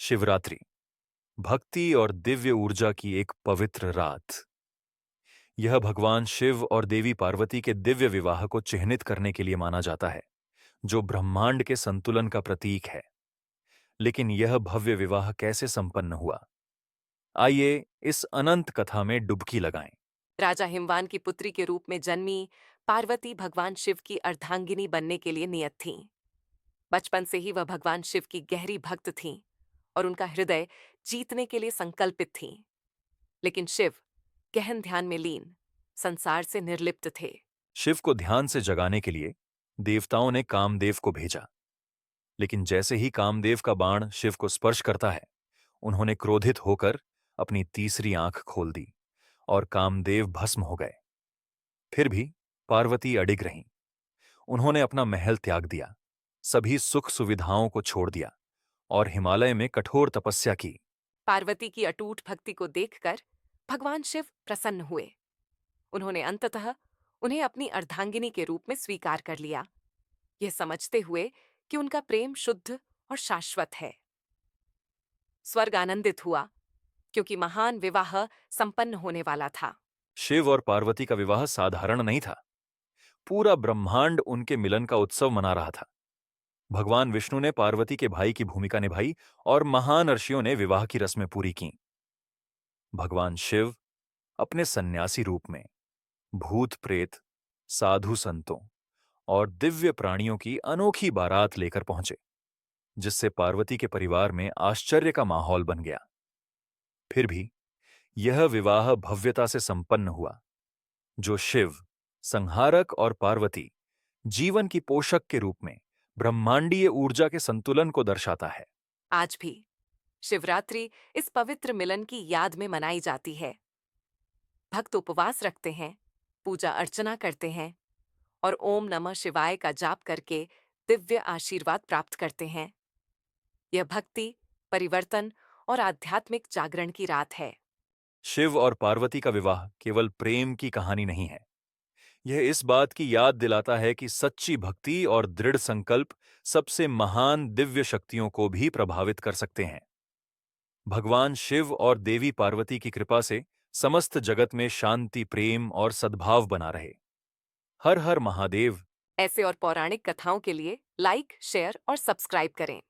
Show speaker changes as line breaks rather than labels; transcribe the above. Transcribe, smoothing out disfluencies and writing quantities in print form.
शिवरात्रि, भक्ति और दिव्य ऊर्जा की एक पवित्र रात। यह भगवान शिव और देवी पार्वती के दिव्य विवाह को चिह्नित करने के लिए माना जाता है, जो ब्रह्मांड के संतुलन का प्रतीक है। लेकिन यह भव्य विवाह कैसे संपन्न हुआ? आइए इस अनंत कथा में डुबकी लगाएं।
राजा हिमवान की पुत्री के रूप में जन्मी पार्वती भगवान शिव की अर्धांगिनी बनने के लिए नियत थीं। बचपन से ही वह भगवान शिव की गहरी भक्त थीं और उनका हृदय जीतने के लिए संकल्पित थीं। लेकिन शिव गहन ध्यान में लीन, संसार से निर्लिप्त थे।
शिव को ध्यान से जगाने के लिए देवताओं ने कामदेव को भेजा। लेकिन जैसे ही कामदेव का बाण शिव को स्पर्श करता है, उन्होंने क्रोधित होकर अपनी तीसरी आंख खोल दी और कामदेव भस्म हो गए। फिर भी पार्वती अडिग रहीं। उन्होंने अपना महल त्याग दिया, सभी सुख सुविधाओं को छोड़ दिया और हिमालय में कठोर तपस्या की।
पार्वती की अटूट भक्ति को देखकर भगवान शिव प्रसन्न हुए। उन्होंने अंततः उन्हें अपनी अर्धांगिनी के रूप में स्वीकार कर लिया, यह समझते हुए कि उनका प्रेम शुद्ध और शाश्वत है। स्वर्ग आनंदित हुआ क्योंकि महान विवाह संपन्न होने वाला था।
शिव और पार्वती का विवाह साधारण नहीं था। पूरा ब्रह्मांड उनके मिलन का उत्सव मना रहा था। भगवान विष्णु ने पार्वती के भाई की भूमिका निभाई और महान ऋषियों ने विवाह की रस्में पूरी की। भगवान शिव अपने सन्यासी रूप में भूत प्रेत, साधु संतों और दिव्य प्राणियों की अनोखी बारात लेकर पहुंचे, जिससे पार्वती के परिवार में आश्चर्य का माहौल बन गया। फिर भी यह विवाह भव्यता से संपन्न हुआ, जो शिव संहारक और पार्वती जीवन की पोषक के रूप में ब्रह्मांडीय ऊर्जा के संतुलन को दर्शाता है।
आज भी शिवरात्रि इस पवित्र मिलन की याद में मनाई जाती है। भक्त उपवास रखते हैं, पूजा अर्चना करते हैं और ओम नमः शिवाय का जाप करके दिव्य आशीर्वाद प्राप्त करते हैं। यह भक्ति, परिवर्तन और आध्यात्मिक जागरण की रात है।
शिव और पार्वती का विवाह केवल प्रेम की कहानी नहीं है। यह इस बात की याद दिलाता है कि सच्ची भक्ति और दृढ़ संकल्प सबसे महान दिव्य शक्तियों को भी प्रभावित कर सकते हैं। भगवान शिव और देवी पार्वती की कृपा से समस्त जगत में शांति, प्रेम और सद्भाव बना रहे। हर हर महादेव।
ऐसे और पौराणिक कथाओं के लिए लाइक, शेयर और सब्सक्राइब करें।